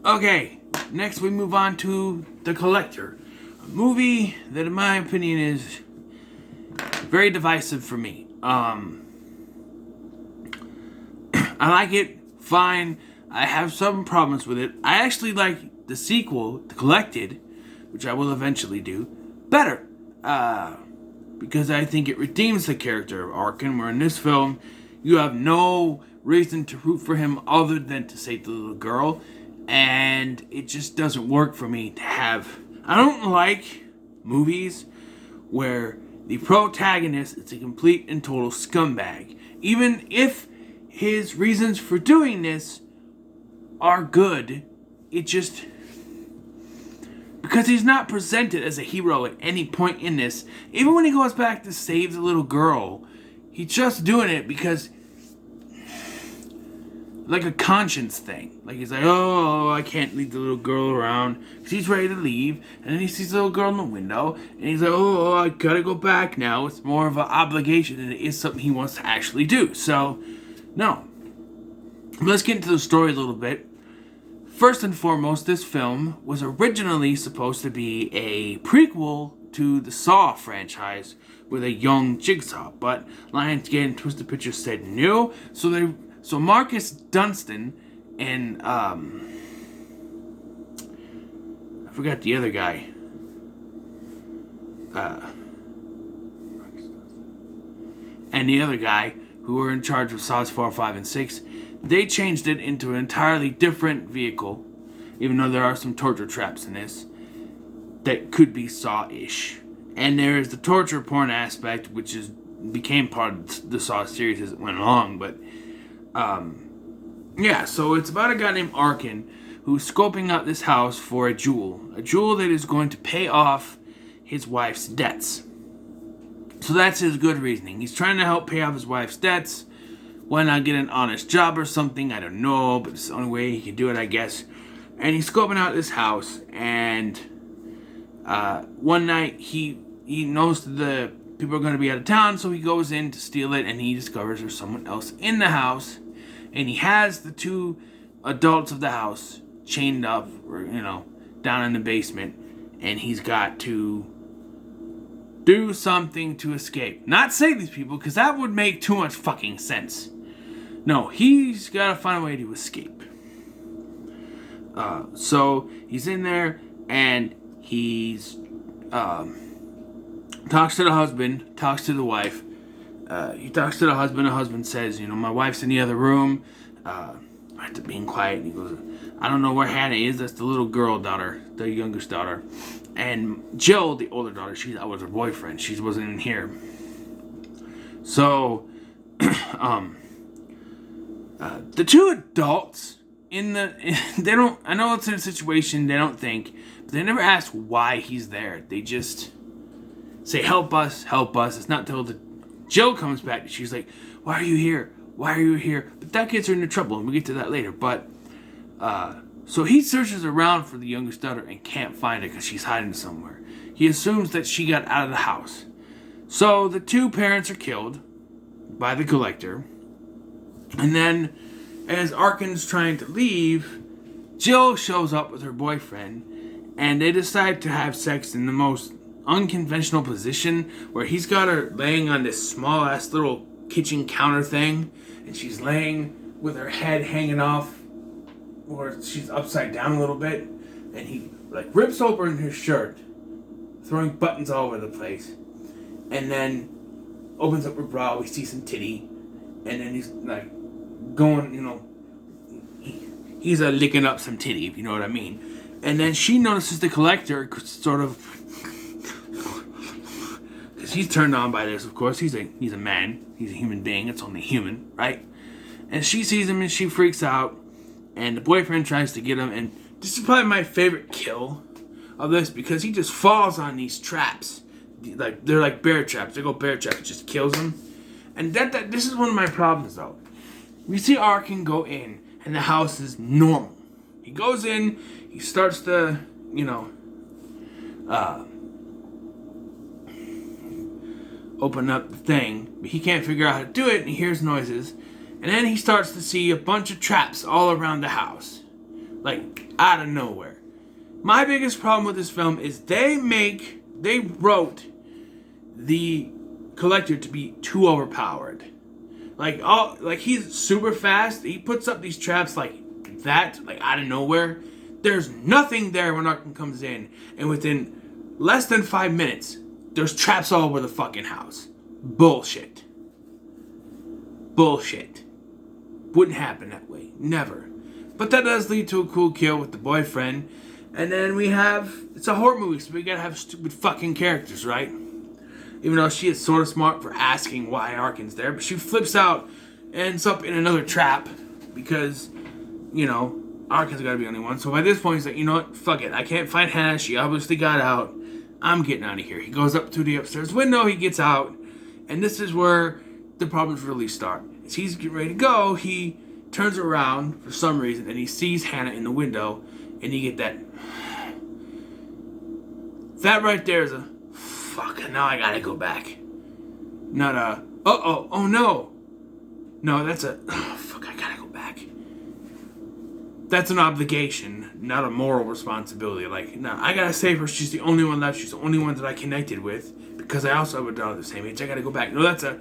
Okay, next we move on to The Collector. A movie that, in my opinion, is very divisive for me. I like it, fine. I have some problems with it. I actually like the sequel, The Collected, which I will eventually do, better. Because I think it redeems the character of Arkin, where in this film, you have no reason to root for him other than to save the little girl. And it just doesn't work for me to have... I don't like movies where the protagonist is a complete and total scumbag. Even if his reasons for doing this are good, it just... because he's not presented as a hero at any point in this. Even when he goes back to save the little girl, he's just doing it because... like a conscience thing. Like he's like, oh, I can't leave the little girl around. Because he's ready to leave. And then he sees the little girl in the window. And he's like, oh, I gotta go back now. It's more of an obligation than it is something he wants to actually do. So, no. Let's get into the story a little bit. First and foremost, this film was originally supposed to be a prequel to the Saw franchise with a young Jigsaw, but Lionsgate and Twisted Pictures said no, so Marcus Dunstan and I forgot the other guy. And the other guy who were in charge of Saws 4, 5, and 6. They changed it into an entirely different vehicle, even though there are some torture traps in this that could be Saw-ish. And there is the torture porn aspect, which became part of the Saw series as it went along. But, yeah, so it's about a guy named Arkin who's scoping out this house for a jewel that is going to pay off his wife's debts. So that's his good reasoning. He's trying to help pay off his wife's debts. Why not get an honest job or something? I don't know, but it's the only way he can do it, I guess. And he's scoping out this house, and one night he knows that the people are going to be out of town, so he goes in to steal it, and he discovers there's someone else in the house, and he has the two adults of the house chained up, or, down in the basement, and he's got to do something to escape. Not save these people, because that would make too much fucking sense. No, he's got to find a way to escape. So he's in there, and he's talks to the husband, talks to the wife. He talks to the husband says, my wife's in the other room. After being quiet, and he goes, I don't know where Hannah is. That's the little girl daughter, the youngest daughter. And Jill, the older daughter, she's out with her boyfriend. She wasn't in here. So, the two adults they don't, I know it's in a situation they don't think, but they never ask why he's there. They just say, help us, help us. It's not until Jill comes back and she's like, why are you here? Why are you here? But that gets her into trouble, and we'll get to that later. But, so he searches around for the youngest daughter and can't find her because she's hiding somewhere. He assumes that she got out of the house. So the two parents are killed by the collector. And then, as Arkin's trying to leave, Jill shows up with her boyfriend, and they decide to have sex in the most unconventional position, where he's got her laying on this small-ass little kitchen counter thing, and she's laying with her head hanging off, or she's upside down a little bit, and he rips open his shirt, throwing buttons all over the place, and then opens up her bra. We see some titty, and then he's going, he's licking up some titty, if you know what I mean. And then she notices the collector, sort of, because he's turned on by this. Of course, he's a man, he's a human being. It's only human, right? And she sees him and she freaks out. And the boyfriend tries to get him, and this is probably my favorite kill of this, because he just falls on these traps. They're like bear traps. They go bear traps. It just kills him. And this is one of my problems, though. We see Arkin go in, and the house is normal. He goes in, he starts to, open up the thing, but he can't figure out how to do it, and he hears noises. And then he starts to see a bunch of traps all around the house. Like, out of nowhere. My biggest problem with this film is they wrote the Collector to be too overpowered. Like he's super fast. He puts up these traps like that, like out of nowhere. There's nothing there when Arkin comes in, and within less than 5 minutes, there's traps all over the fucking house. Bullshit. Wouldn't happen that way. Never. But that does lead to a cool kill with the boyfriend. And then it's a horror movie, so we gotta have stupid fucking characters, right? Even though she is sort of smart for asking why Arkin's there, but she flips out, ends up in another trap, because, Arkin's gotta be the only one. So by this point, he's like, you know what, fuck it, I can't find Hannah, she obviously got out, I'm getting out of here. He goes up to the upstairs window, he gets out, and this is where the problems really start. As he's getting ready to go, he turns around for some reason, and he sees Hannah in the window, and you get that. That right there is a, fuck, now I gotta go back. Not a, oh no. No, that's a, oh, fuck, I gotta go back. That's an obligation, not a moral responsibility. Like, no, I gotta save her, she's the only one left, she's the only one that I connected with, because I also have a daughter the same age, I gotta go back. No, that's a,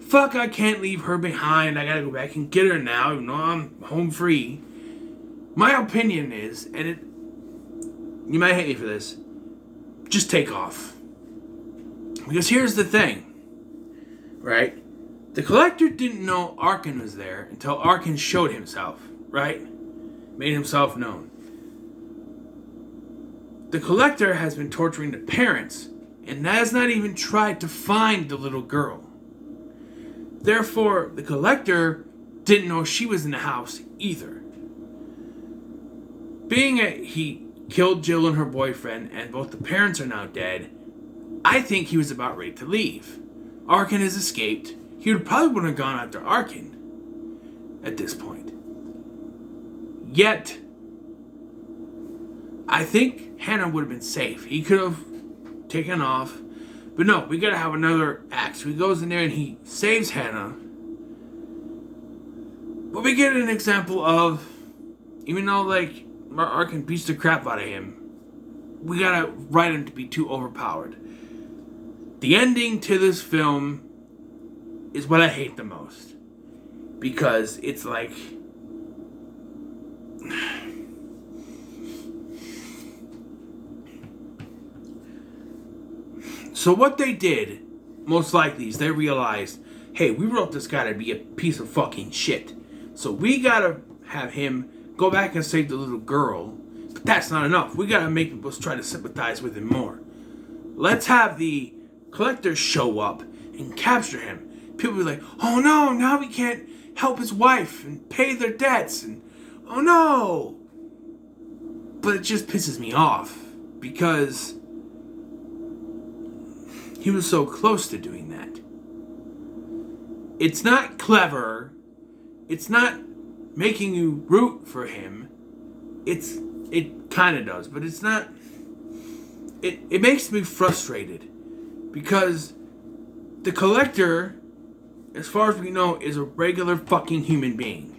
fuck, I can't leave her behind, I gotta go back and get her now, even though I'm home free. My opinion is, and you might hate me for this, just take off. Because here's the thing, right? The Collector didn't know Arkin was there until Arkin showed himself, right? Made himself known. The Collector has been torturing the parents and has not even tried to find the little girl. Therefore, the Collector didn't know she was in the house either. Being he killed Jill and her boyfriend, and both the parents are now dead, I think he was about ready to leave. Arkin has escaped. He probably wouldn't have gone after Arkin at this point. Yet, I think Hannah would have been safe. He could have taken off. But no, we gotta have another act. So he goes in there and he saves Hannah. But we get an example of, even though, like, Arkin beats the crap out of him, we gotta write him to be too overpowered. The ending to this film is what I hate the most. Because it's like, so what they did, most likely, is they realized, hey, we wrote this guy to be a piece of fucking shit. So we gotta have him go back and save the little girl. But that's not enough. We gotta make people try to sympathize with him more. Let's have the Collector show up and capture him. People be like, oh no, now we can't help his wife and pay their debts. And oh no. But it just pisses me off. Because he was so close to doing that. It's not clever. It's not making you root for him. It kind of does, but it's not. It makes me frustrated because the Collector, as far as we know, is a regular fucking human being.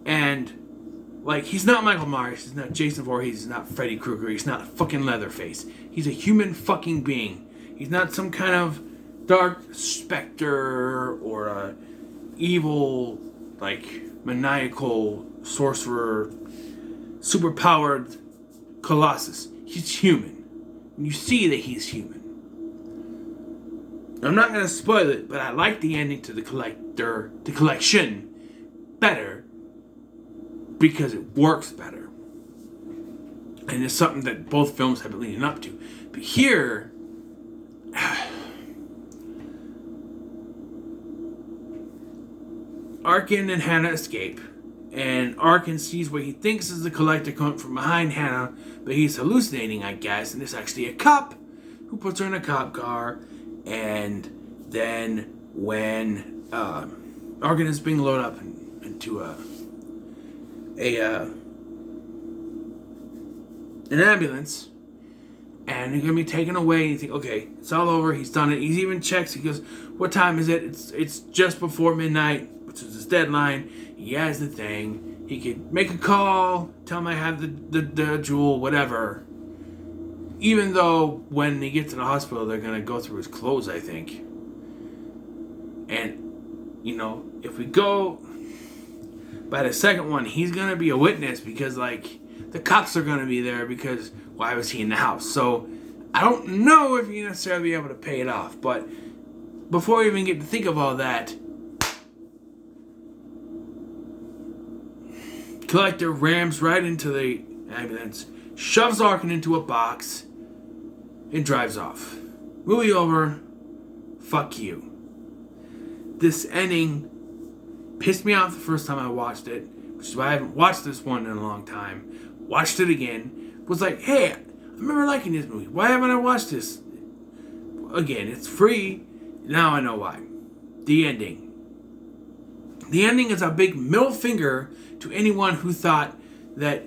And like, he's not Michael Myers, he's not Jason Voorhees, he's not Freddy Krueger, he's not fucking Leatherface. He's a human fucking being. He's not some kind of dark specter or a evil, like, maniacal sorcerer, superpowered colossus. He's human. And you see that he's human. I'm not going to spoil it, but I like the ending to the collection better because it works better. And it's something that both films have been leading up to. But here, Arkin and Hannah escape, and Arkin sees what he thinks is the Collector coming from behind Hannah, but he's hallucinating, I guess, and it's actually a cop who puts her in a cop car. And then when Arkin is being loaded up into an ambulance, and he's gonna be taken away, and you think, okay, it's all over, he's done it. He even checks, he goes, what time is it? It's just before midnight, which is his deadline. He has the thing, He could make a call, tell him I have the jewel, whatever. Even though when he gets to the hospital, they're going to go through his clothes, I think. And, you know, if we go by the second one, he's going to be a witness because, like, the cops are going to be there because why was he in the house? So, I don't know if you necessarily be able to pay it off. But before we even get to think of all that, Collector rams right into the ambulance, shoves Arkin into a box, and drives off. Movie over. Fuck you. This ending pissed me off the first time I watched it, which is why I haven't watched this one in a long time. Watched it again. Was like, hey, I remember liking this movie. Why haven't I watched this? Again, it's free. Now I know why. The ending. The ending is a big middle finger to anyone who thought that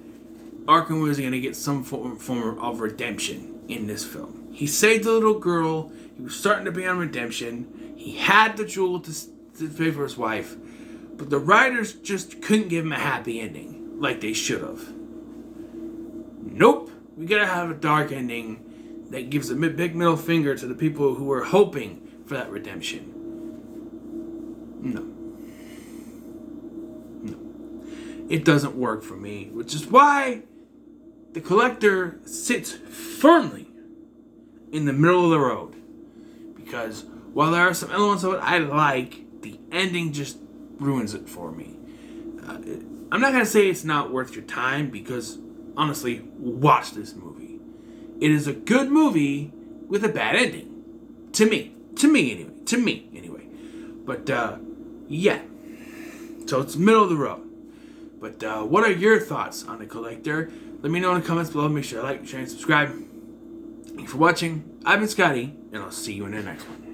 Arkin was going to get some form of redemption in this film. He saved the little girl. He was starting to be on redemption. He had the jewel to pay for his wife. But the writers just couldn't give him a happy ending like they should have. Nope. We got to have a dark ending that gives a big middle finger to the people who were hoping for that redemption. No. It doesn't work for me, which is why The Collector sits firmly in the middle of the road. Because while there are some elements of it I like, the ending just ruins it for me. I'm not going to say it's not worth your time, because honestly, watch this movie. It is a good movie with a bad ending. To me anyway. But, yeah. So it's middle of the road. But what are your thoughts on The Collector? Let me know in the comments below. Make sure to like, share, and subscribe. Thanks for watching. I've been Scotty, and I'll see you in the next one.